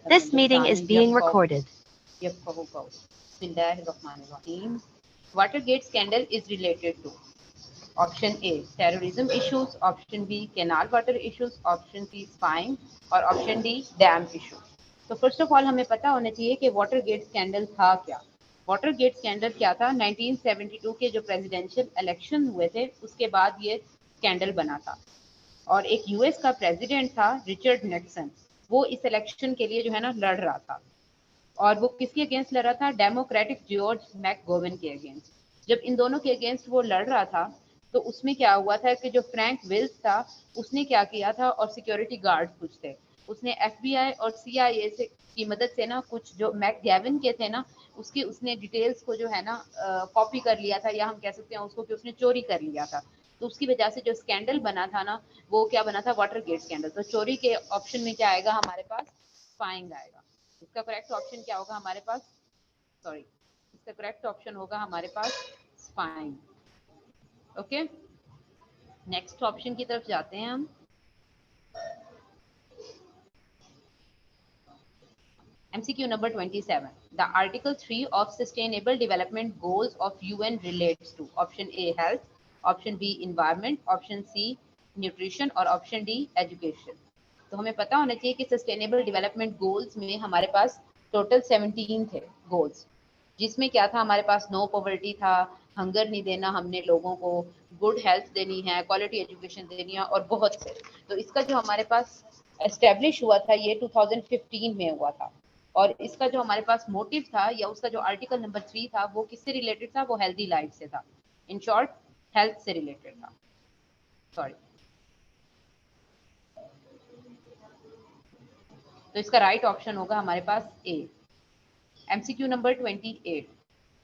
This meeting is being recorded. Watergate scandal is related to option A terrorism issues, option B canal water issues, option C spying और option D dam issues. तो first of all हमें पता होना चाहिए कि water gate scandal था क्या. Water gate scandal क्या था? 1972 के जो प्रेसिडेंशियल इलेक्शन हुए थे उसके बाद ये स्कैंडल बना था और एक यूएस का प्रेसिडेंट था रिचर्ड निक्सन. वो इस इलेक्शन के लिए जो है ना लड़ रहा था और वो किसके अगेंस्ट लड़ रहा था? डेमोक्रेटिक जॉर्ज मैकगोवन के अगेंस्ट. जब इन दोनों के अगेंस्ट वो लड़ रहा था तो उसमें क्या हुआ था कि जो फ्रैंक विल्स था उसने क्या किया था और सिक्योरिटी गार्ड कुछ थे, उसने एफबीआई और सीआईए से की मदद से ना कुछ जो मैकगेवन के थे ना उसकी उसने डिटेल्स को जो है ना कॉपी कर लिया था या हम कह सकते हैं उसको कि उसने चोरी कर लिया था. तो उसकी वजह से जो स्कैंडल बना था ना वो क्या बना था? Watergate scandal. तो चोरी के ऑप्शन में क्या आएगा हमारे पास? स्पाइंग आएगा. इसका करेक्ट ऑप्शन क्या होगा हमारे पास? सॉरी, इसका करेक्ट ऑप्शन होगा हमारे पास स्पाइंग. ओके, नेक्स्ट ऑप्शन की तरफ जाते हैं हम. MCQ number 27. The Article 3 of Sustainable Development Goals of UN relates to option A health, option B environment, option C nutrition और option D education. तो हमें पता होना चाहिए कि सस्टेनेबल डेवलपमेंट गोल्स में हमारे पास टोटल 17 थे गोल्स, जिसमें क्या था? हमारे पास नो पॉवर्टी था, हंगर नहीं देना हमने लोगों को, गुड हेल्थ देनी है, क्वालिटी एजुकेशन देनी है और बहुत से. तो इसका जो हमारे पास एस्टेब्लिश हुआ था ये 2015 में हुआ था और इसका जो हमारे पास मोटिव था या उसका जो आर्टिकल नंबर 3 था वो किससे रिलेटेड था? वो हेल्दी लाइफ से था. इन शॉर्ट हेल्थ से रिलेटेड था. सॉरी, तो इसका राइट ऑप्शन होगा हमारे पास ए. MCQ number 28.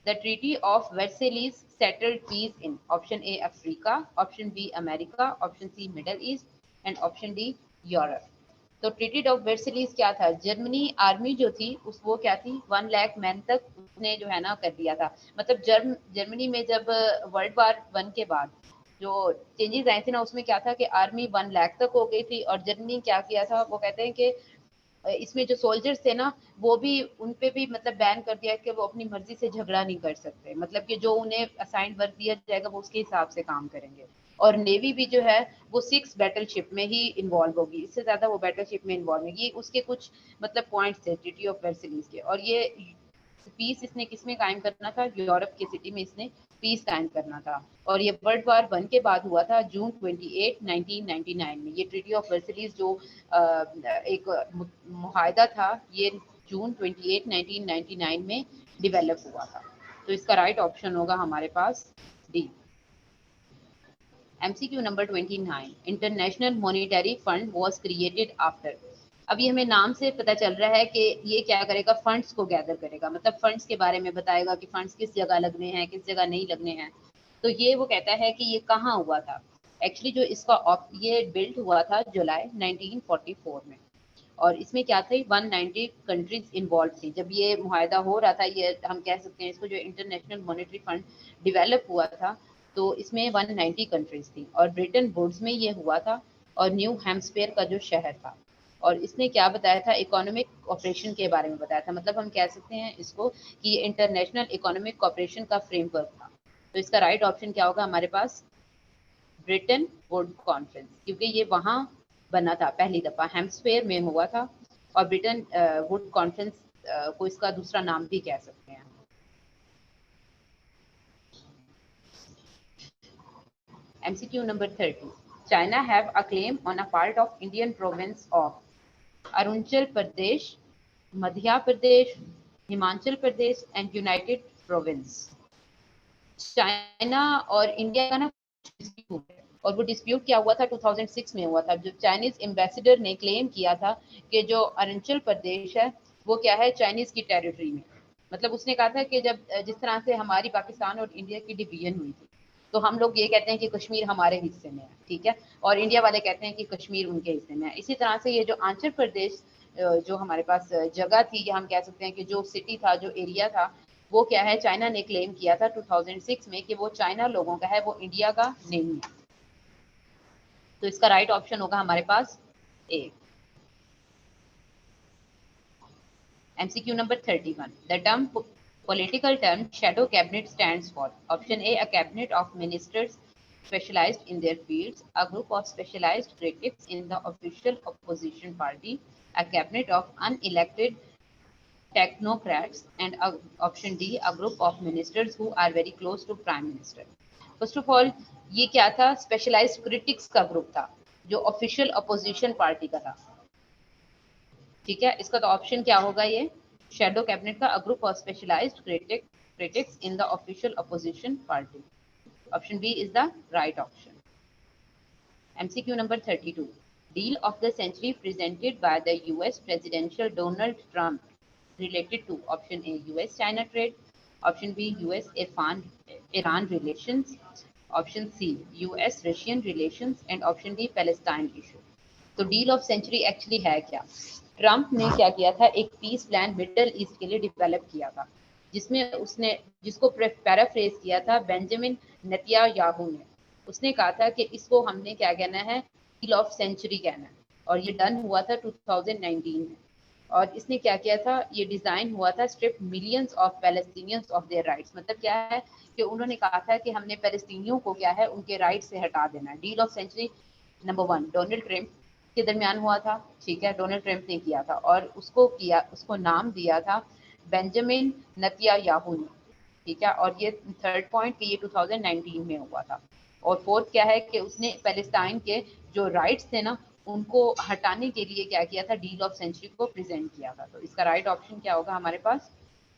The Treaty of Versailles settled peace in option A Africa, option B America, option C Middle East and option D Europe. तो treaty of Versailles क्या था? Germany army जो थी उस वो क्या थी? 1 लाख मैन तक उसने जो है ना कर दिया था. मतलब जर्मनी में जब वर्ल्ड वार 1 के बाद जो चेंजेस आए थे ना उसमें क्या था कि आर्मी 1 लाख तक हो गई थी और जर्मनी क्या किया था? वो कहते हैं कि इसमें जो सोल्जर्स थे ना वो भी उन पे भी मतलब बैन कर दिया कि वो अपनी मर्जी से झगड़ा नहीं कर सकते. मतलब कि जो उन्हें असाइंड वर्क दिया जाएगा वो उसके हिसाब से काम करेंगे. और नेवी भी जो है वो 6 बैटलशिप में ही इन्वॉल्व होगी, इससे ज्यादा वो बैटलशिप में इन्वॉल्व होगी. उसके कुछ मतलब पॉइंट्स थे ट्रीटी ऑफ वर्सेलिस के. और ये पीस इसने किसमें कायम करना था? यूरोप की सिटी में इसने पीस कायम करना था. और ये वर्ल्ड वार 1 के बाद हुआ था जून 28 1999 में. ये ट्रीटी ऑफ वर्सेलिस जो एक मुआहदा था ये जून 28 1999 में डेवलप हुआ था. तो इसका राइट ऑप्शन होगा हमारे पास D. MCQ number 29. International Monetary Fund was created after. अभी हमें नाम से पता चल रहा है कि ये क्या करेगा? फंड्स को गैदर करेगा, मतलब फंड्स के बारे में बताएगा कि फंड्स किस जगह लगने हैं किस जगह नहीं लगने हैं. तो ये वो कहता है कि ये कहाँ हुआ था. एक्चुअली जो इसका ये बिल्ड हुआ था जुलाई 1944 में और इसमें क्या था? 190 कंट्रीज इन्वॉल्व थी. जब ये मुआहदा हो रहा था, ये हम कह सकते हैं इसको जो इंटरनेशनल मॉनेटरी फंड डेवलप हुआ था तो इसमें 190 कंट्रीज थी और ब्रिटेन वुड्स में ये हुआ था और न्यू हैम्पशायर का जो शहर था. और इसने क्या बताया था? इकोनॉमिक कॉपरेशन के बारे में बताया था. मतलब हम कह सकते हैं इसको कि ये इंटरनेशनल इकोनॉमिक कॉपरेशन का फ्रेमवर्क था. तो इसका राइट ऑप्शन क्या होगा हमारे पास? ब्रिटेन वुड कॉन्फ्रेंस, क्योंकि ये वहाँ बना था पहली दफा, हैम्पशायर में हुआ था. और ब्रिटेन वुड कॉन्फ्रेंस को इसका दूसरा नाम भी कह सकते हैं. MCQ number 30. China have a claim on a part of Indian province of Arunachal Pradesh, Madhya Pradesh, Himachal Pradesh and United Province. China और इंडिया का ना डिस्प्यूट है और वो डिस्प्यूट क्या हुआ था? 2006 में हुआ था. जो चाइनीज एम्बेसडर ने क्लेम किया था कि जो अरुणाचल प्रदेश है वो क्या है? चाइनीज की टेरिटरी में. मतलब उसने कहा था कि जब जिस तरह से हमारी पाकिस्तान और इंडिया की डिवीजन हुई थी तो हम लोग ये कहते हैं कि कश्मीर हमारे हिस्से में है, ठीक है, और इंडिया वाले कहते हैं कि कश्मीर उनके हिस्से में है. इसी तरह से ये जो आंचल प्रदेश जो हमारे पास जगह थी या हम कह सकते हैं कि जो सिटी था जो एरिया था वो क्या है? चाइना ने क्लेम किया था 2006 में कि वो चाइना लोगों का है, वो इंडिया का नहीं है. तो इसका राइट ऑप्शन होगा हमारे पास ए. MCQ number 31. The term political term shadow cabinet stands for option A, a cabinet of ministers specialized in their fields, a group of specialized critics in the official opposition party, a cabinet of unelected technocrats, and option D, a group of ministers who are very close to prime minister. First of all, ये क्या था? Specialised critics का group था जो official opposition party का था। ठीक है, इसका तो ऑप्शन क्या होगा? ये शैडो कैबिनेट का, a group of specialised critics in the official opposition party. Option B is the right option. MCQ number 32. Deal of the century presented by the US presidential Donald Trump related to option A, US-China trade, option B, US-Iran relations, option C, US-Russian relations, and option D, Palestine issue. तो deal of century actually है क्या? Trump ने क्या किया था? एक piece plan middle east के लिए डेवलप किया था, जिसमें उसने जिसको पैराफ्रेज किया था बेंजामिन नेतन्याहू ने। उसने कहा था कि इसको हमने क्या कहना है? डील ऑफ सेंचुरी कहना है, और ये डन हुआ था 2019 में। और इसने क्या किया था? ये डिजाइन हुआ था strip millions of Palestinians of their rights. मतलब क्या है कि उन्होंने कहा था कि हमने पैलेस्टीनियों को क्या है, उनके राइट से हटा देना है। Deal of century number 1 Donald Trump के दरमियान हुआ था। ठीक है, डोनाल्ड ट्रम्प ने किया था, और उसको नाम दिया था बेंजामिन नेतन्याहू ने। ठीक है, और ये थर्ड पॉइंट कि ये 2019 में हुआ था। और फोर्थ क्या है कि उसने पैलेस्टाइन के जो राइट्स थे ना, उनको हटाने के लिए क्या किया था? डील ऑफ सेंचुरी को प्रेजेंट किया था। तो इसका राइट ऑप्शन क्या होगा हमारे पास?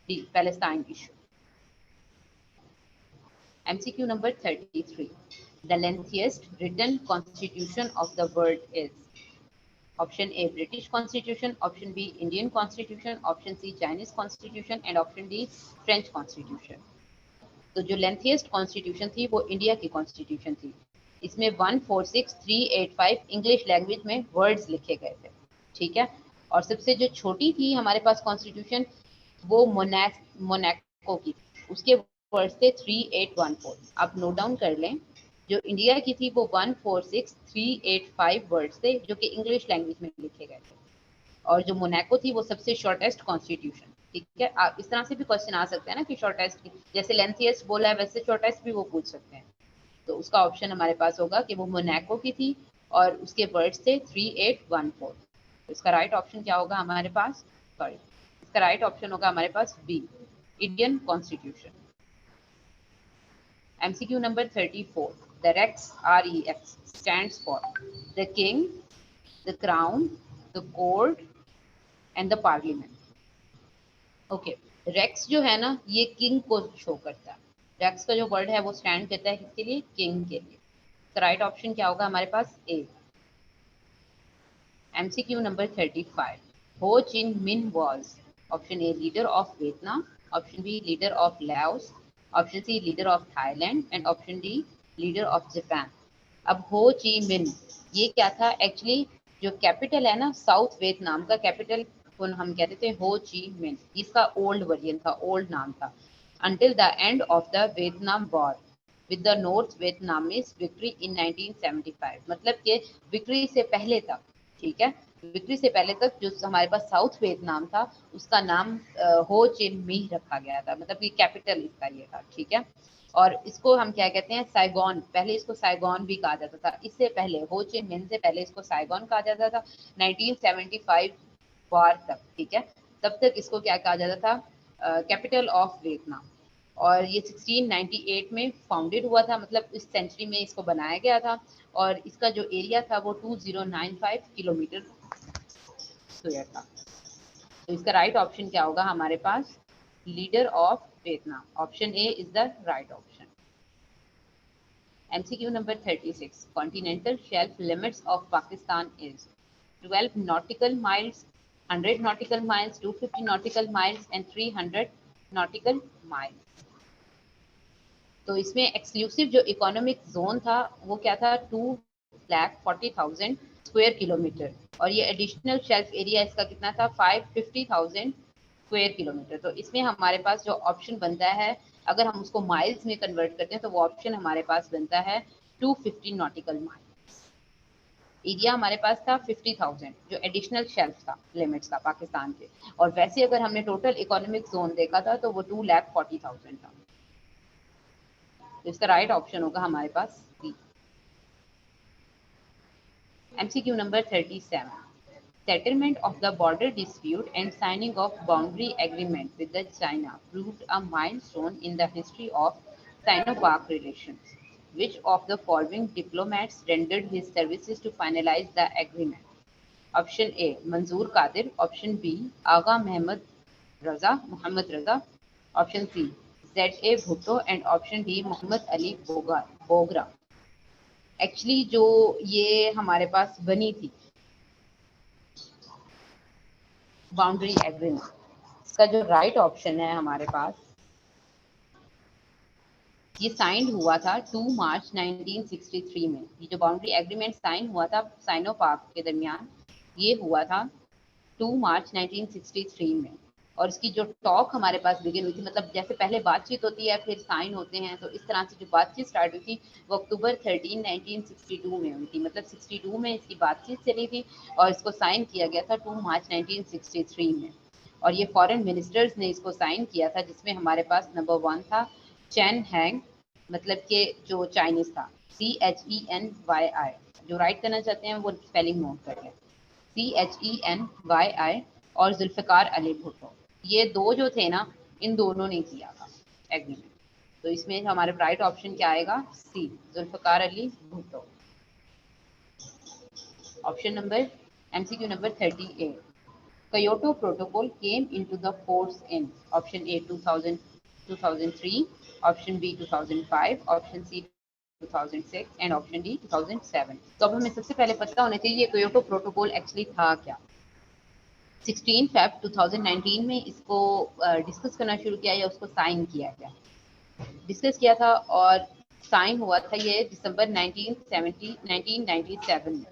D, Palestine issue. MCQ number 33. The lengthiest written constitution of the world is option A, British Constitution, option B, Indian Constitution, option C, Chinese Constitution, and option D, French Constitution. तो जो lengthiest constitution थी वो India की constitution थी। इसमें 146,385 English language में words लिखे गए थे। ठीक है, और सबसे जो छोटी थी हमारे पास कॉन्स्टिट्यूशन, वो मोनाको की, उसके वर्ड्स थे 3814। आप नोट डाउन कर लें, जो इंडिया की थी वो 146,385 वर्ड्स थे जो कि इंग्लिश लैंग्वेज में लिखे गए थे, और जो मोनाको थी वो सबसे शॉर्टेस्ट कॉन्स्टिट्यूशन। ठीक है, आप इस तरह से भी क्वेश्चन आ सकते हैं ना कि शॉर्टेस्ट की, जैसे लेंथीएस्ट बोला है वैसे शॉर्टेस्ट भी वो पूछ सकते हैं। तो उसका ऑप्शन हमारे पास होगा कि वो मोनाको की थी और उसके वर्ड्स थे 3814। तो इसका राइट ऑप्शन क्या होगा हमारे पास? सॉरी, इसका राइट ऑप्शन होगा हमारे पास B, Indian constitution. MCQ number 34. The REX, REX stands for the king, the crown, the court and the parliament. Okay, Rex जो है ना, ये किंग को शो करता है। रेक्स का जो वर्ड है वो स्टैंड करता है किसके लिए? किंग के लिए। तो राइट ऑप्शन क्या होगा हमारे पास? ए। MCQ number 35. हो चिन मिन was option A, leader of Vietnam, option B, leader of Laos, option C, leader of Thailand, and option D, leader of Japan. अब हो ची मिन ये क्या था? एक्चुअली जो कैपिटल है ना, साउथ वियतनाम का कैपिटल को हम कहते थे हो ची मिन। इसका ओल्ड वर्जन था, ओल्ड नाम था। Until the end of the Vietnam War with the North Vietnamese victory in 1975, मतलब कि विक्ट्री से पहले तक, ठीक है, विक्ट्री से पहले तक जो हमारे पास साउथ वियतनाम था उसका नाम हो चिन मी रखा गया था, मतलब कि कैपिटल इसका ये था। ठीक है, और इसको हम क्या कहते हैं? साइगॉन। पहले इसको साइगॉन भी कहा जाता था, इससे पहले हो चिन मिन से पहले इसको साइगॉन कहा जाता था 1975 वार तक। ठीक है, तब तक इसको क्या कहा जाता था? Capital of Vietnam. और ये 1698 में फाउंडेड हुआ था, मतलब इस सेंचुरी में इसको बनाया गया था, और इसका जो एरिया था वो 2095 किलोमीटर स्क्वायर था। तो इसका राइट ऑप्शन क्या होगा हमारे पास? Leader of Vietnam. Option A is the right option. MCQ number 36. Continental shelf limits of Pakistan is 12 nautical miles, 100 nautical miles, 250 nautical miles and 300 nautical miles. तो इसमें एक्सक्लूसिव जो इकोनॉमिक जोन था वो क्या था? 2,40,000 स्क्वायर किलोमीटर, और ये additional shelf area इसका कितना था? 550,000 स्क्वायर किलोमीटर। तो इसमें हमारे पास जो ऑप्शन बनता है, अगर हम उसको माइल्स में कन्वर्ट करते हैं तो वो ऑप्शन हमारे पास बनता है 250 नॉटिकल माइल्स। एरिया हमारे पास था 50,000 जो एडिशनल शेल्फ था लिमिट्स का पाकिस्तान के, और वैसे अगर हमने टोटल इकोनॉमिक जोन देखा था तो वो 2,40,000 था। तो इसका राइट ऑप्शन होगा हमारे पास सी। MCQ number 37. Settlement of the border dispute and signing of boundary agreement with the China proved a milestone in the history of Sino-Pak relations. Which of the following diplomats rendered his services to finalize the agreement? Option A, Manzoor Qadir. Option B, Agha Muhammad Raza. Option C, Z.A. Bhutto. And option D, Muhammad Ali Bogra. Actually जो ये हमारे पास बनी थी boundary agreement, इसका जो right option है हमारे पास, ये साइन हुआ था 2 मार्च 1963 में। ये जो बाउंड्री एग्रीमेंट साइन हुआ था साइनो पाक के दरमियान, ये हुआ था 2 मार्च 1963 में। और इसकी जो टॉक हमारे पास बिगिन हुई थी, मतलब जैसे पहले बातचीत होती है फिर साइन होते हैं, तो इस तरह से जो बातचीत स्टार्ट हुई थी वो अक्टूबर 13 1962 में हुई थी। मतलब 62 में इसकी बातचीत चली थी और इसको साइन किया गया था 2 मार्च 1963 में। और ये फॉरेन मिनिस्टर्स ने इसको साइन किया था, जिसमें हमारे पास नंबर 1 था चैन हैंग, मतलब कि जो चाइनीज था, CHENYI। जो राइट करना चाहते हैं वो स्पेलिंग नोट कर लें, CHENYI। और जुल्फिकार अली भुट्टो, ये दो जो थे ना, इन दोनों ने किया था एग्रीमेंट। तो इसमें हमारे राइट ऑप्शन क्या आएगा? C, Zulfikar Ali Bhutto. Option number MCQ number 38। Kyoto Protocol came into the force in option A 2003, option B 2005, option C 2006 and option D 2007। तो अब हमें सबसे पहले पता होना चाहिए क्योटो प्रोटोकॉल एक्चुअली था क्या। 16 फेब 2019 में इसको डिस्कस करना शुरू किया या उसको साइन किया गया, डिस्कस किया था और साइन हुआ था ये दिसंबर 1997 में।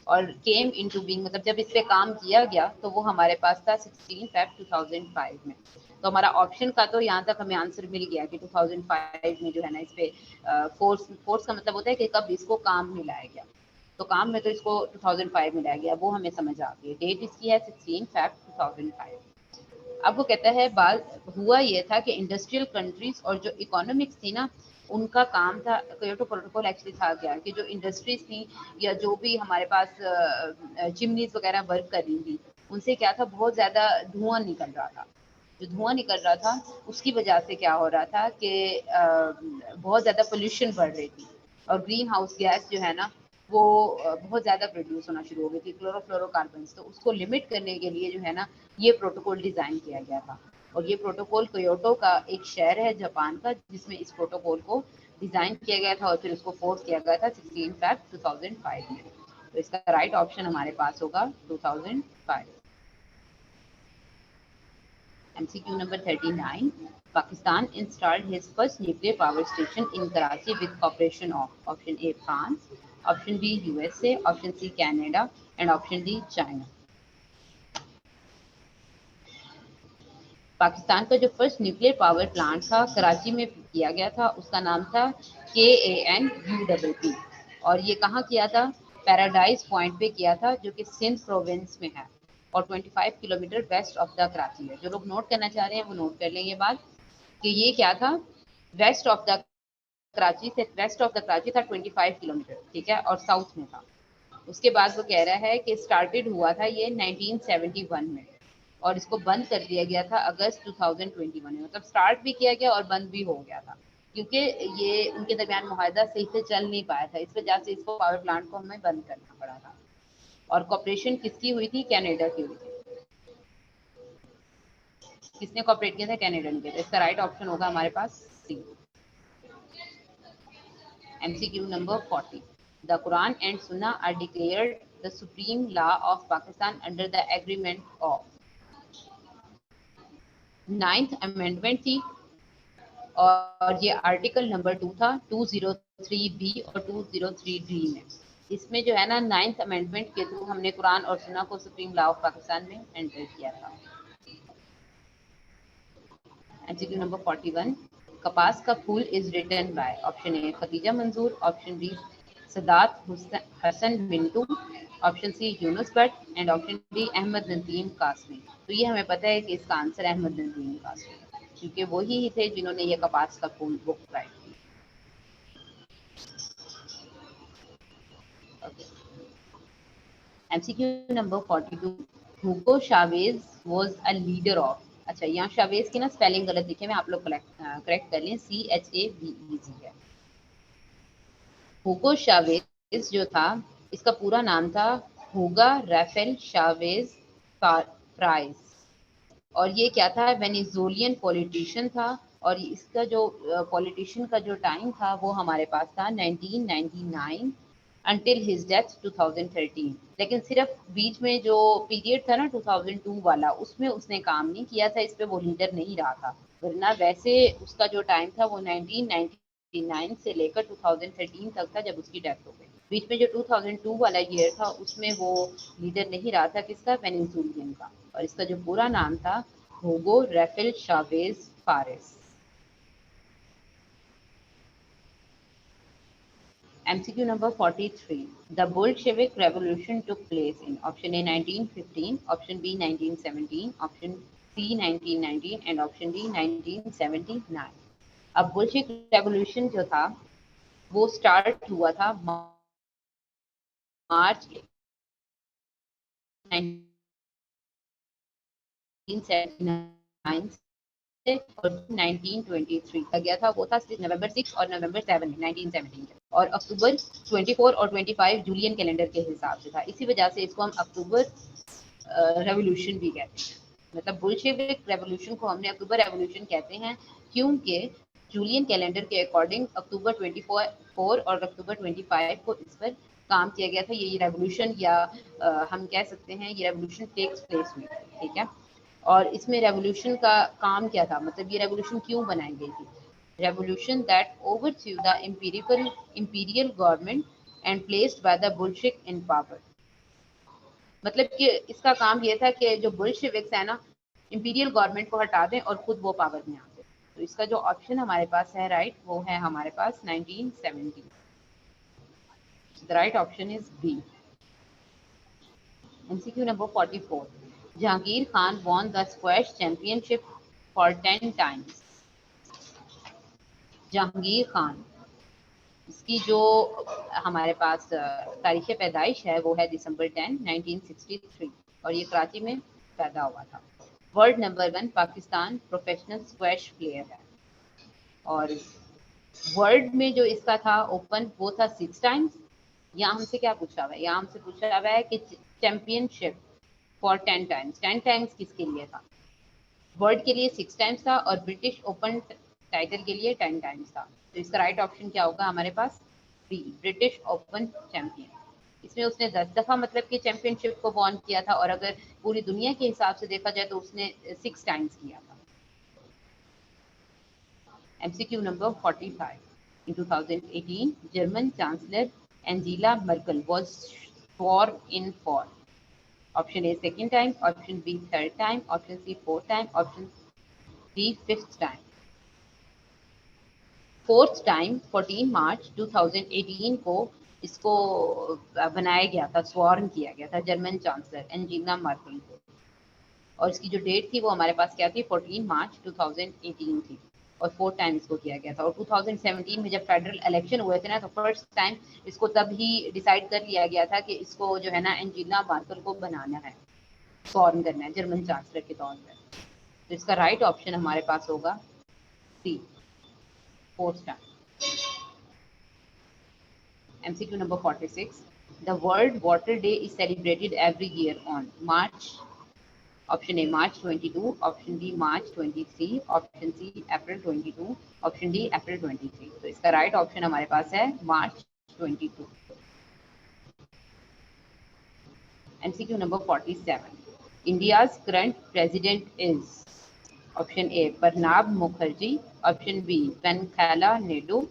और केम इनटू बीइंग, मतलब जब इस पे काम किया गया तो वो हमारे पास था 16 फेब 2005 में। तो हमारा ऑप्शन का तो यहाँ तक हमें आंसर मिल गया कि 2005 में जो है ना इस पे फोर्स का मतलब होता है कि कब इसको काम में लाया गया। तो काम में तो इसको 2005 में लाया गया, वो हमें समझ आ गई। डेट इसकी है 16 फेब 2005। अब वो कहता है बात हुआ ये था कि इंडस्ट्रियल कंट्रीज और जो इकोनॉमिक्स थी ना, उनका काम था। क्योटो प्रोटोकॉल एक्चुअली था क्या कि जो इंडस्ट्रीज थी या जो भी हमारे पास चिमनीज वगैरह वर्क कर रही थी, उनसे क्या था, बहुत ज़्यादा धुआं निकल रहा था। जो धुआं निकल रहा था उसकी वजह से क्या हो रहा था कि बहुत ज़्यादा पोल्यूशन बढ़ रही थी और ग्रीन हाउस गैस जो है ना वो बहुत ज़्यादा प्रोड्यूस होना शुरू हो गई थी, क्लोरोफ्लोरोकार्बन। तो उसको लिमिट करने के लिए जो है ना ये प्रोटोकॉल डिज़ाइन किया गया था। और ये प्रोटोकॉल क्योटो का एक शहर है जापान का, जिसमें इस प्रोटोकॉल को डिज़ाइन किया गया था और फिर उसको फोर्स किया गया था 16 फेब 2005 में। तो इसका राइट ऑप्शन हमारे पास होगा 2005। MCQ number 39. Pakistan installed his first nuclear power station in Karachi with cooperation of option A France, option B USA, option C Canada and option D China। Pakistan का जो फर्स्ट न्यूक्लियर पावर प्लांट था कराची में किया गया था, उसका नाम था KANUPP। और ये कहाँ किया था? पैराडाइज पॉइंट पे किया था, जो कि सिंध प्रोविंस में है और 25 kilometre west of the Karachi है। जो लोग नोट करना चाह रहे हैं वो नोट कर लें ये बात कि ये क्या था, वेस्ट ऑफ द कराची से, वेस्ट ऑफ द कराची था 25 किलोमीटर, ठीक है, और साउथ में था। उसके बाद वो कह रहा है कि स्टार्टेड हुआ था ये 1971 में और इसको बंद कर दिया गया था अगस्त 2021 में। मतलब स्टार्ट भी किया गया और बंद भी हो गया था, क्योंकि ये उनके दरमियान मुआहदा सही से चल नहीं पाया था, इस वजह से इसको पावर प्लांट को हमें बंद करना पड़ा था। और कॉपरेशन किसकी हुई थी? कनाडा की हुई थी। किसने कॉपरेट किया था? कनाडा ने किया था। इसका राइट ऑप्शन होगा हमारे पास सी। MCQ number 40. The Quran and Sunnah are declared the supreme law of Pakistan under the agreement of 9th amendment थी और ये आर्टिकल नंबर 2 था 203B और 203D में। इसमें जो है ना 9th अमेंडमेंट के थ्रू हमने कुरान और सुन्ना को सुप्रीम लॉ ऑफ पाकिस्तान में एंटर किया था। MCQ number 41। कपास का Phool is written by option A Khadija Manzoor, option B Saadat Hasan Minto, option C Younus Bhatt and option D Ahmad Nadeem Qasmi. तो ये हमें पता है कि इसका आंसर अहमद नदीम कासमी है, क्योंकि वही थे जिन्होंने ये कपास का फूल बुक राइट की। MCQ number 42, Hugo Chavez was a leader of. अच्छा, यहाँ शावेज की ना स्पेलिंग गलत लिखे, मैं आप लोग करेक्ट कर लें, CHAVEZ है। हुगो शावेज जो था, इसका पूरा नाम था हुगा राफेल शावेज फ्राइज, और ये क्या था, वेनेजुएलियन पॉलिटिशियन था, और इसका जो पॉलिटिशियन का जो टाइम था वो हमारे पास था 1999 अंटिल हिज डेथ 2013। लेकिन सिर्फ बीच में जो पीरियड था ना 2002 वाला, उसमें उसने काम नहीं किया था, इस पे वो लीडर नहीं रहा था, वरना वैसे उसका जो टाइम था वो 1999 से लेकर 2013 तक था, जब उसकी डेथ हो गई। बीच में जो 2002 वाला ईयर था उसमें वो लीडर नहीं रहा था, किसका, वेनेजुएलियन का, और इसका जो पूरा नाम था Hugo Rafael Chavez Frias. MCQ number 43. The Bolshevik Revolution took place in option A 1915, option B 1917, option C 1919 and option D 1979. अब बुल्शेविक रेवोल्यूशन जो था वो स्टार्ट हुआ था मार्च 1979 से, और 1923 का गया था, वो था नवंबर 6 और नवंबर 7 1917, और अक्टूबर 24 और 25 जूलियन कैलेंडर के हिसाब से था। इसी वजह से इसको हम अक्टूबर रेवोल्यूशन भी कहते हैं। मतलब बुल्शेविक रेवोल्यूशन को हमने अक्टूबर रेवोल्यूशन कहते हैं, क्योंकि जूलियन कैलेंडर के अकॉर्डिंग अक्टूबर 24 और अक्टूबर 25 को इस पर काम किया गया था। ये रेवोल्यूशन या हम कह सकते हैं ये रेवोल्यूशन टेक्स प्लेस हुई, ठीक है। और इसमें रेवोल्यूशन का काम क्या था, मतलब ये रेवोल्यूशन क्यों बनाई गई थी? Revolution that overthrew the imperial government and placed by the Bolshevik in power. मतलब कि इसका काम ये था कि जो बुल्शेविक्स है ना, इंपीरियल गवर्नमेंट को हटा दें और खुद वो पावर में आ जाए। तो इसका जो ऑप्शन हमारे पास है राइट, वो है हमारे पास 1970। The right option is B. MCQ number 44. Jahangir Khan won the squash championship for 10 times. Jahangir Khan, इसकी जो हमारे पास तारीख पैदाइश है वो है दिसंबर 10 1963, और ये कराची में पैदा हुआ था। World number 1 Pakistan professional squash player है, और वर्ल्ड में जो इसका था ओपन वो था 6 टाइम्स। यहाँ हमसे क्या पूछा हुआ है, यहाँ हमसे पूछा हुआ है कि चैंपियनशिप फॉर 10 टाइम्स, 10 टाइम्स किसके लिए था? वर्ल्ड के लिए 6 टाइम्स था, और ब्रिटिश ओपन टाइटल के लिए 10 टाइम्स था। तो इसका राइट ऑप्शन क्या होगा हमारे पास? B, British Open champion. इसमें उसने 10 दफा मतलब कि चैंपियनशिप को वॉन किया था, और अगर पूरी दुनिया के हिसाब से देखा जाए तो उसने 6 टाइम्स किया था। MCQ number 45. In 2018, German Chancellor Angela Merkel was sworn in for. Option A second time, option B third time, option C fourth time, option D fifth time. Fourth time 14 मार्च 2018 को इसको बनाया गया था, स्वॉर्न किया गया था जर्मन चांसलर एंजेला मर्केल को, और इसकी जो डेट थी वो हमारे पास क्या थी, 14 मार्च 2018 थी, और फोर्थ टाइम इसको किया गया था। और 2017 में जब फेडरल इलेक्शन हुए थे ना, तो फर्स्ट टाइम इसको तब ही डिसाइड कर लिया गया था कि इसको जो है ना एंजेला मर्केल को बनाना है, स्वॉर्न करना है जर्मन चांसलर के तौर पर। तो इसका राइट ऑप्शन हमारे पास होगा सी, fourth time. MCQ number 46. The World Water Day is celebrated every year on March. Option A March 22, option B March 23, option C April 22, option D April 23. तो इसका राइट ऑप्शन हमारे पास है March 22. MCQ number 47. India's current president is option A Pranab Mukherjee, option B Venkaiah Naidu,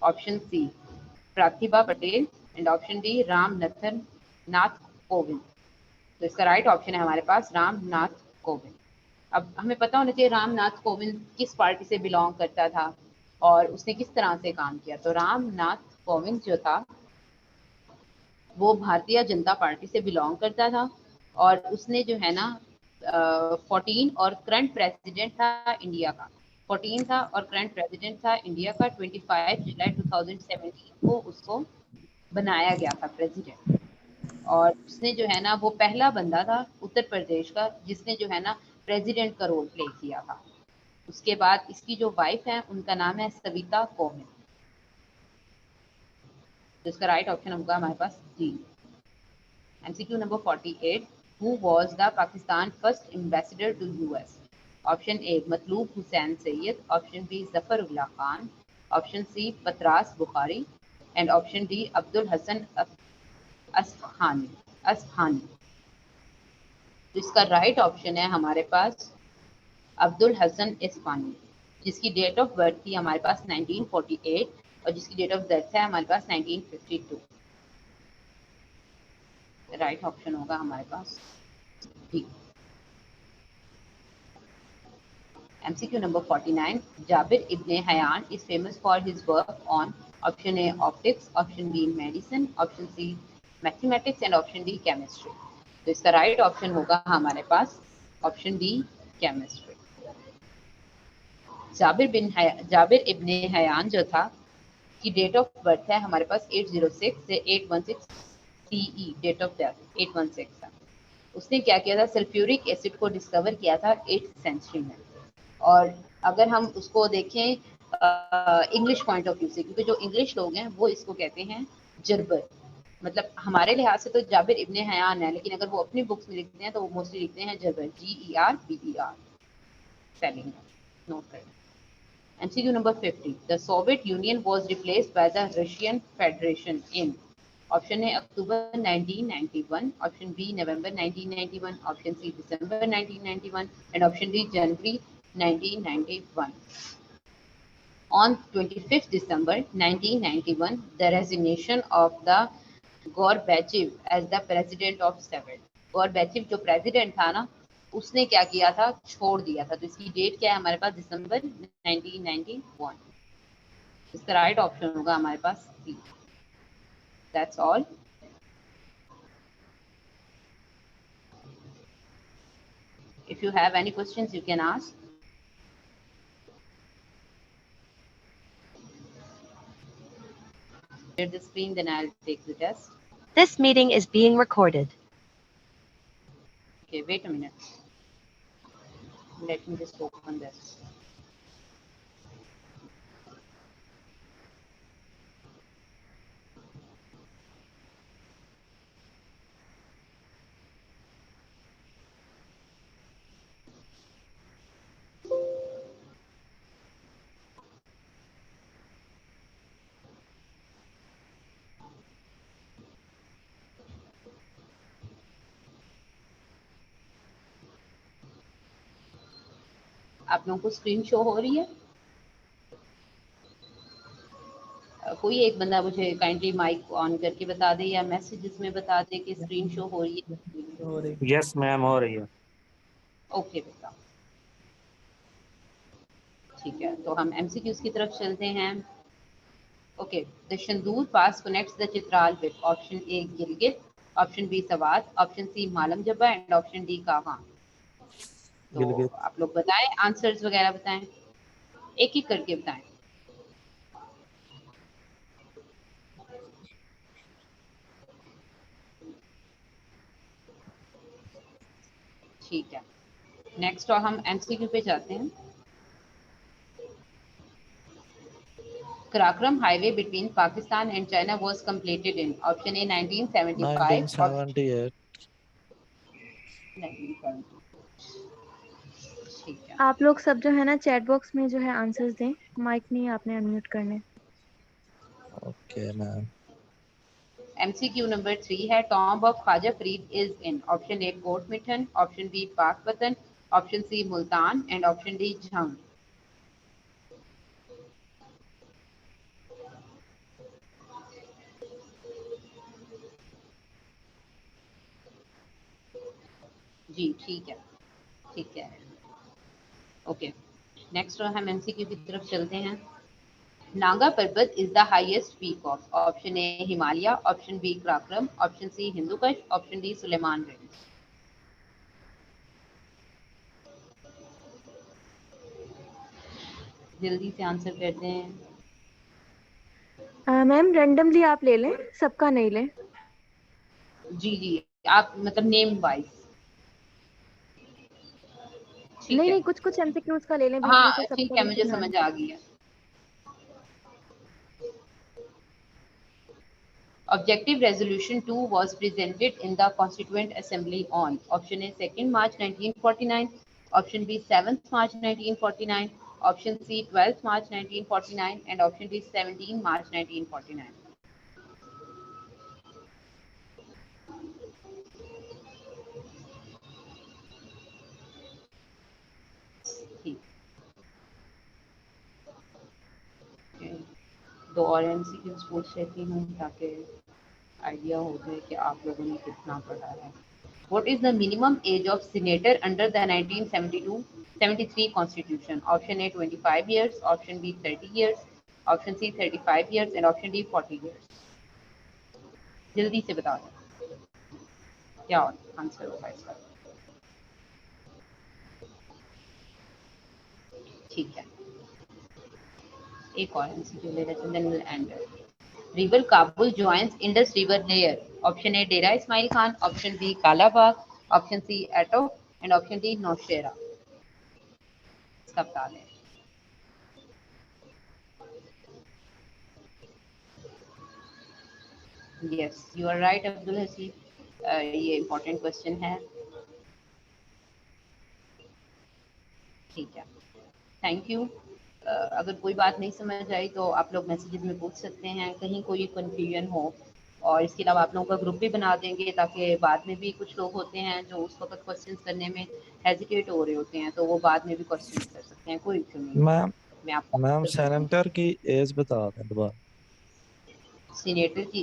option C Pratibha Patel and option D Ram Nath Kovind. तो इसका right option है हमारे पास राम नाथ कोविंद। अब हमें पता होना चाहिए राम नाथ कोविंद किस पार्टी से बिलोंग करता था और उसने किस तरह से काम किया। तो राम नाथ कोविंद जो था वो भारतीय जनता पार्टी से बिलोंग करता था और उसने जो है ना 14 और करंट प्रेसिडेंट था इंडिया का, 14 था और करंट प्रेसिडेंट था इंडिया का। 25 जुलाई 2017 को उसको बनाया गया था प्रेसिडेंट। और उसने जो है ना वो पहला बंदा था उत्तर प्रदेश का जिसने जो है ना प्रेसिडेंट का रोल प्ले किया था। उसके बाद इसकी जो वाइफ है उनका नाम है सविता कोविंद। जिसका राइट ऑप्शन होगा हमारे पास D. MCQ number 48. Who was the Pakistan first ambassador to US? Option A Matlub Hussain Sayyid, option B Zafarullah Khan, option C Patras Bukhari, and option D Abdul Hassan Asfahani. तो इसका right option है हमारे पास अब्दुल हसन इस्फानी, जिसकी date of birth थी हमारे पास 1948 और जिसकी date of death है हमारे पास 1952। राइट ऑप्शन होगा हमारे पास D. MCQ number 49. Jabir ibn Hayyan is famous for his work on option A optics, option B medicine, option C mathematics and option D chemistry. तो इसका राइट ऑप्शन होगा हमारे पास option D chemistry. Jabir इब्ने Hayyan जो था की date of birth है हमारे पास 806 से 816 CE, डेट ऑफ डेथ 816 है। उसने क्या किया था, सल्फ्यूरिक एसिड को डिस्कवर किया था 8th सेंचुरी में। और अगर हम उसको देखें इंग्लिश पॉइंट ऑफ व्यू से, क्योंकि जो इंग्लिश लोग हैं वो इसको कहते हैं जर्बर, मतलब हमारे लिहाज से तो जाबिर इब्ने हयान है, लेकिन अगर वो अपनी बुक्स में लिखते हैं तो वो मोस्टली लिखते हैं जर्बर, GERBER स्पेलिंग, नोट करें। MCQ number 50. The Soviet Union was replaced by the Russian Federation in option A October 1991, option B November 1991, option C December 1991, and option D January 1991. On 25th December 1991, the resignation of the Gorbachev as the president of Soviet. Gorbachev जो president था ना, उसने क्या किया था, छोड़ दिया था। तो इसकी डेट क्या है हमारे पास, दिसंबर 1991। इसका राइट ऑप्शन होगा हमारे पास C. That's all. If you have any questions, you can ask. Share the screen, then I'll take the test. This meeting is being recorded. Okay, wait a minute. Let me just open this. आप लोगों को screen show हो रही है? कोई एक बंदा मुझे काइंडली माइक ऑन करके बता दे या मैसेजेस में बता दे कि स्क्रीन शो हो रही है। यस मैम, हो रही है। ओके बेटा, ठीक है, तो हम MCQs की तरफ चलते हैं। Okay, the Shandur pass connects the Chitral with option A Gilgit, option B Swat, option C Malam Jabba and option D कावा। तो आप लोग बताएं, आंसर्स वगैरह बताएं, एक एक करके बताएं। ठीक है, नेक्स्ट और हम MCQ पे जाते हैं। Karakram highway between Pakistan and China was completed in option A 1975, 1978। 1970। ठीक है, आप लोग सब जो है ना चैट बॉक्स में जो है आंसर्स दें, माइक नहीं आपने अनम्यूट करने। Okay ma'am. MCQ नंबर 3 है, tomb of Khwaja Farid is in option A Kot Mithan, option B Pakpattan, option C Multan and option D Jhang. जी ठीक है, ठीक है, ओके। नेक्स्ट हम MCQ की तरफ चलते हैं। Nanga Parbat is the highest peak of option A Himalaya, option B Karakoram, option C Hindu Kush, option D Suleiman Range. जल्दी से आंसर करते हैं. मैम रैंडमली आप ले लें, सबका नहीं लें. जी जी, आप मतलब नेम वाइज. ठीक नहीं है. नहीं, कुछ कुछ एमसीक्यूज का ले लें बीच में हाँ से, ठीक सबका है, भी मुझे ध्यान. समझ आ गया. Objective Resolution 2 was presented in the Constituent Assembly on option A 2nd March 1949, option B 7th March 1949, option C 12th March 1949 and option D 17 March 1949. ठीक. दो और एमसीक्यूज पूछ लेती हूँ ताकि आइडिया हो जाए कि आप लोगों ने कितना पढ़ा है. What is the minimum age of senator under the 1972-73 Constitution? Option A 25 years, option B 30 years, option C 35 years and option D 40 years. जल्दी से बता दें क्या आंसर होगा इसका. ठीक है, एक और एमसीक्यू ले लेते हैं, then we'll end it. River Kabul joins Indus River near option A Dera Ismail Khan, option B Kalabagh, option C Attock and option D Nowshera. इसका बता दें. Yes, you are right, Abdul Haseeb. ये important question है. ठीक है, thank you. अगर कोई बात नहीं समझ आई तो आप लोग मैसेजेस में पूछ सकते हैं, कहीं कोई कंफ्यूजन हो. और इसके अलावा आप लोगों का ग्रुप भी बना देंगे ताकि बाद में भी कुछ लोग होते हैं जो उस वक्त क्वेश्चन करने में हेजिटेट हो रहे होते हैं, तो वो बाद में भी क्वेश्चन कर सकते हैं, कोई इशू नहीं. मैम मैं आपको मैम answer कर दूंगी. सेनेटर की एज बता दें दोबारा. सीनेटर की